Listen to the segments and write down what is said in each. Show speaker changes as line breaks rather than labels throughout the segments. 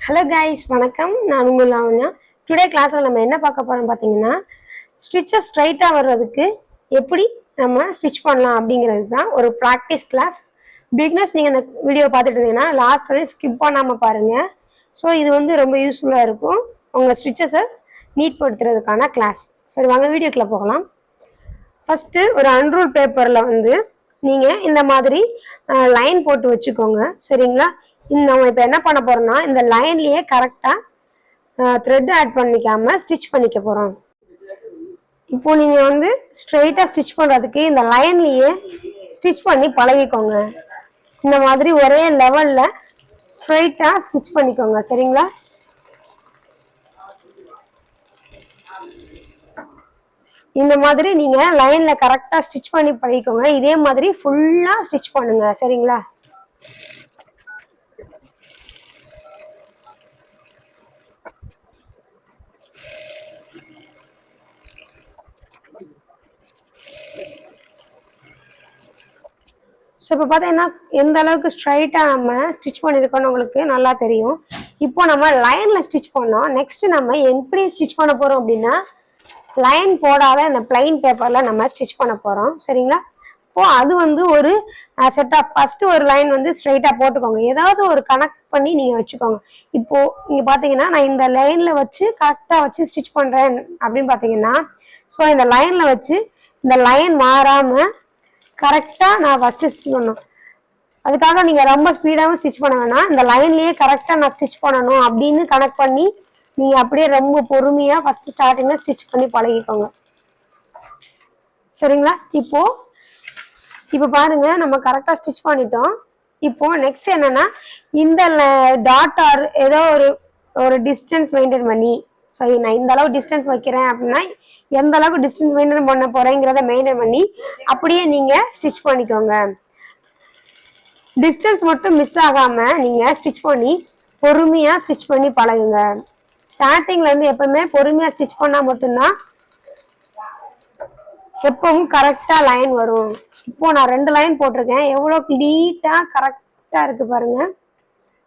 Hello guys, வணக்கம். நான் உங்கள் லாவண்யா. டுடே கிளாஸில் நம்ம என்ன பார்க்க போகிறோம் பார்த்தீங்கன்னா, ஸ்டிச்சஸ் ஸ்ட்ரைட்டாக வர்றதுக்கு எப்படி நம்ம ஸ்டிச் பண்ணலாம் அப்படிங்கிறது தான் ஒரு ப்ராக்டிஸ் கிளாஸ். பிகினர்ஸ் நீங்கள் இந்த வீடியோ பார்த்துட்டு இருந்தீங்கன்னா லாஸ்ட் வரையும் ஸ்கிப் பண்ணாமல் பாருங்கள். ஸோ இது வந்து ரொம்ப யூஸ்ஃபுல்லாக இருக்கும் உங்கள் ஸ்டிச்சஸை நீட் படுத்துறதுக்கான கிளாஸ். சரி, வாங்க வீடியோக்குள்ளே போகலாம். ஃபஸ்ட்டு ஒரு அன்ரூல் பேப்பரில் வந்து நீங்கள் இந்த மாதிரி லைன் போட்டு வச்சுக்கோங்க. சரிங்களா? நம்ம இப்போ என்ன பண்ண போறோம்னா, இந்த லைன்லயே கரெக்டாக த்ரெட் ஆட் பண்ணிக்காம ஸ்டிச் பண்ணிக்க போகிறோம். இப்போ நீங்கள் வந்து ஸ்ட்ரெயிட்டாக ஸ்டிச் பண்ணுறதுக்கு இந்த லைன்லேயே ஸ்டிச் பண்ணி பழகிக்கோங்க. இந்த மாதிரி ஒரே லெவலில் ஸ்ட்ரெயிட்டாக ஸ்டிச் பண்ணிக்கோங்க. சரிங்களா? இந்த மாதிரி நீங்கள் லைனில் கரெக்டாக ஸ்டிச் பண்ணி பழகிக்கோங்க. இதே மாதிரி ஃபுல்லாக ஸ்டிச் பண்ணுங்க. சரிங்களா? ஸோ இப்போ பார்த்தீங்கன்னா எந்த அளவுக்கு ஸ்ட்ரைட்டாக நம்ம ஸ்டிச் பண்ணியிருக்கோன்னு உங்களுக்கு நல்லா தெரியும். இப்போ நம்ம லைனில் ஸ்டிச் பண்ணோம். நெக்ஸ்ட்டு நம்ம எப்படி ஸ்டிச் பண்ண போகிறோம் அப்படின்னா, லைன் போடாத இந்த பிளைன் பேப்பரில் நம்ம ஸ்டிச் பண்ண போகிறோம். சரிங்களா? இப்போது அது வந்து ஒரு செட் ஆஃப் ஃபஸ்ட்டு ஒரு லைன் வந்து ஸ்ட்ரைட்டாக போட்டுக்கோங்க. ஏதாவது ஒரு கனெக்ட் பண்ணி நீங்கள் வச்சுக்கோங்க. இப்போது இங்கே பார்த்தீங்கன்னா நான் இந்த லைனில் வச்சு கரெக்டாக வச்சு ஸ்டிச் பண்ணுறேன் அப்படின்னு பார்த்தீங்கன்னா, ஸோ இந்த லைனில் வச்சு இந்த லைன் மாறாமல் கரெக்டாக நான் ஃபஸ்ட்டு ஸ்டிச் பண்ணணும். அதுக்காக நீங்கள் ரொம்ப ஸ்பீடாகவும் ஸ்டிச் பண்ண வேணாம். இந்த லைன்லேயே கரெக்டாக நான் ஸ்டிச் பண்ணணும் அப்படின்னு கனெக்ட் பண்ணி நீங்கள் அப்படியே ரொம்ப பொறுமையாக ஃபஸ்ட்டு ஸ்டார்டிங்கில் ஸ்டிச் பண்ணி பழகிக்கோங்க. சரிங்களா? இப்போ பாருங்கள், நம்ம கரெக்டாக ஸ்டிச் பண்ணிட்டோம். இப்போது நெக்ஸ்ட் என்னென்னா, இந்த டாட் ஆர் ஏதோ ஒரு டிஸ்டன்ஸ் மெயின்டைன் பண்ணி, ஸோ நான் இந்த அளவு டிஸ்டன்ஸ் வைக்கிறேன் அப்படின்னா எந்த அளவுக்கு டிஸ்டன்ஸ் மெயின்டைன் பண்ண போகிறேங்கிறத மெயின்டைன் பண்ணி அப்படியே நீங்கள் ஸ்டிச் பண்ணிக்கோங்க. டிஸ்டன்ஸ் மட்டும் மிஸ் ஆகாமல் நீங்கள் ஸ்டிச் பண்ணி பொறுமையாக ஸ்டிச் பண்ணி பழகுங்க. ஸ்டார்டிங்லேருந்து எப்பவுமே பொறுமையாக ஸ்டிச் பண்ணால் மட்டும்தான் எப்பவும் கரெக்டாக லைன் வரும். இப்போது நான் 2 லைன் போட்டிருக்கேன். எவ்வளோ நீட்டாக கரெக்டாக இருக்குது பாருங்கள்.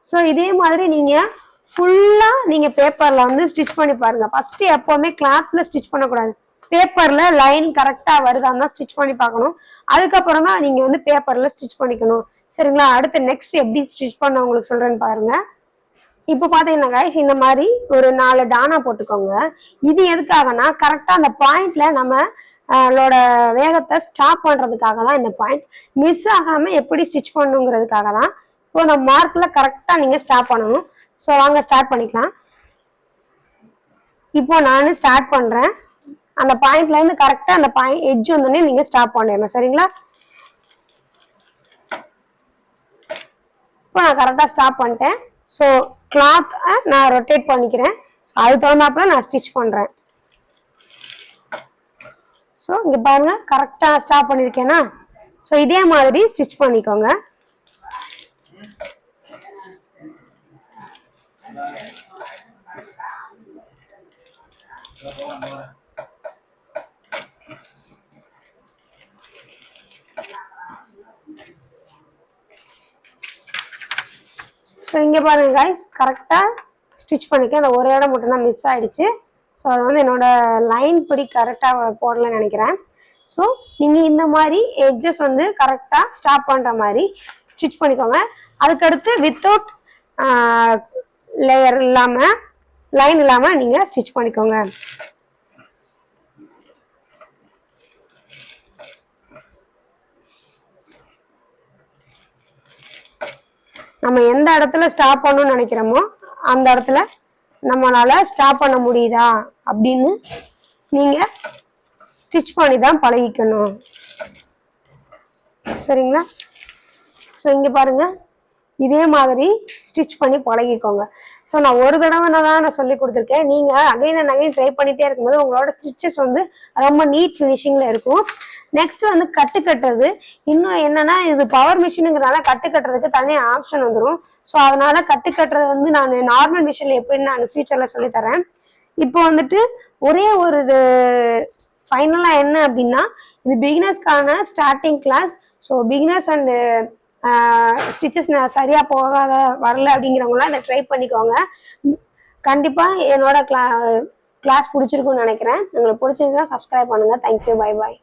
ஸோ இதே மாதிரி நீங்கள் ஃபுல்லாக நீங்கள் பேப்பரில் வந்து ஸ்டிச் பண்ணி பாருங்கள். ஃபஸ்ட்டு எப்போவுமே கிளாத்தில் ஸ்டிச் பண்ணக்கூடாது. பேப்பரில் லைன் கரெக்டாக வருதான்னு தான் ஸ்டிச் பண்ணி பார்க்கணும். அதுக்கப்புறம் தான் நீங்கள் வந்து பேப்பரில் ஸ்டிச் பண்ணிக்கணும். சரிங்களா? அடுத்து நெக்ஸ்ட் எப்படி ஸ்டிச் பண்ண உங்களுக்கு சொல்கிறேன்னு பாருங்கள். இப்போ பார்த்தீங்கன்னா கைஸ், இந்த மாதிரி ஒரு 4 டானா போட்டுக்கோங்க. இது எதுக்காகனா கரெக்டாக அந்த பாயிண்டில் நம்மளோட வேகத்தை ஸ்டாப் பண்ணுறதுக்காக தான். இந்த பாயிண்ட் மிஸ் ஆகாமல் எப்படி ஸ்டிச் பண்ணுங்கிறதுக்காக தான். இப்போ அந்த மார்க்கில் கரெக்டாக நீங்கள் ஸ்டாப் பண்ணணும். ஸோ வாங்க ஸ்டார்ட் பண்ணிக்கலாம். இப்போ நான் ஸ்டார்ட் பண்ணுறேன். அந்த பாயிண்ட்லேருந்து கரெக்டாக அந்த பாயிண்ட் எட்ஜ் வந்தோடனே நீங்கள் ஸ்டாப் பண்ணிடணும். சரிங்களா? இப்போ நான் கரெக்டாக ஸ்டாப் பண்ணிட்டேன். ஸோ கிளாத்தை நான் ரொட்டேட் பண்ணிக்கிறேன். ஸோ அது தகுந்தாப்புல நான் ஸ்டிச் பண்ணுறேன். ஸோ இங்கே பாருங்கள், கரெக்டாக ஸ்டாப் பண்ணியிருக்கேன்னா, ஸோ இதே மாதிரி ஸ்டிச் பண்ணிக்கோங்க. ஸோ இங்கே பாருங்க கைஸ், கரெக்டாக ஸ்டிச் பண்ணிக்க. அந்த ஒரு இடம் மட்டும்தான் மிஸ் ஆகிடுச்சு. ஸோ அது வந்து என்னோட லைன் படி கரெக்டாக போடலன்னு நினைக்கிறேன். ஸோ நீங்கள் இந்த மாதிரி எட்ஜஸ் வந்து கரெக்டாக ஸ்டாப் பண்ணுற மாதிரி ஸ்டிச் பண்ணிக்கோங்க. அதுக்கடுத்து வித்தவுட் லேயர் இல்லாமல் லைன் இல்லாமல் நீங்கள் ஸ்டிச் பண்ணிக்கோங்க. நம்ம எந்த இடத்துல ஸ்டாப் பண்ணணும்னு நினைக்கிறோமோ அந்த இடத்துல நம்மளால ஸ்டாப் பண்ண முடியுதா அப்படின்னு நீங்கள் ஸ்டிச் பண்ணி தான் பழகிக்கணும். சரிங்களா? ஸோ இங்கே பாருங்கள், இதே மாதிரி ஸ்டிச் பண்ணி பழகிக்கோங்க. ஸோ நான் ஒரு தடவை நான் சொல்லி கொடுத்துருக்கேன். நீங்கள் அகைன் அண்ட் அகைன் ட்ரை பண்ணிகிட்டே இருக்கும்போது உங்களோட ஸ்டிச்சஸ் வந்து ரொம்ப நீட் ஃபினிஷிங்கில் இருக்கும். நெக்ஸ்ட் வந்து கட்டு கட்டுறது. இன்னும் என்னன்னா, இது பவர் மிஷினுங்கிறனால கட்டு கட்டுறதுக்கு தனியாக ஆப்ஷன் வந்துடும். ஸோ அதனால கட்டு கட்டுறது வந்து நான் நார்மல் மிஷினில் எப்படின்னு நான் ஃபியூச்சரில் சொல்லித்தரேன். இப்போ வந்துட்டு ஒரே ஒரு ஃபைனலாக என்ன அப்படின்னா, இது பிகினர்ஸ்க்கான starting class. So beginners and stitches சரியாக போகாத வரல அப்படிங்கிறவங்களாம் இதை ட்ரை பண்ணிக்கோங்க. கண்டிப்பாக என்னோட கிளாஸ் பிடிச்சிருக்குன்னு நினைக்கிறேன். உங்களுக்கு பிடிச்சிருந்தா சப்ஸ்கிரைப் பண்ணுங்கள். தேங்க்யூ. Bye bye.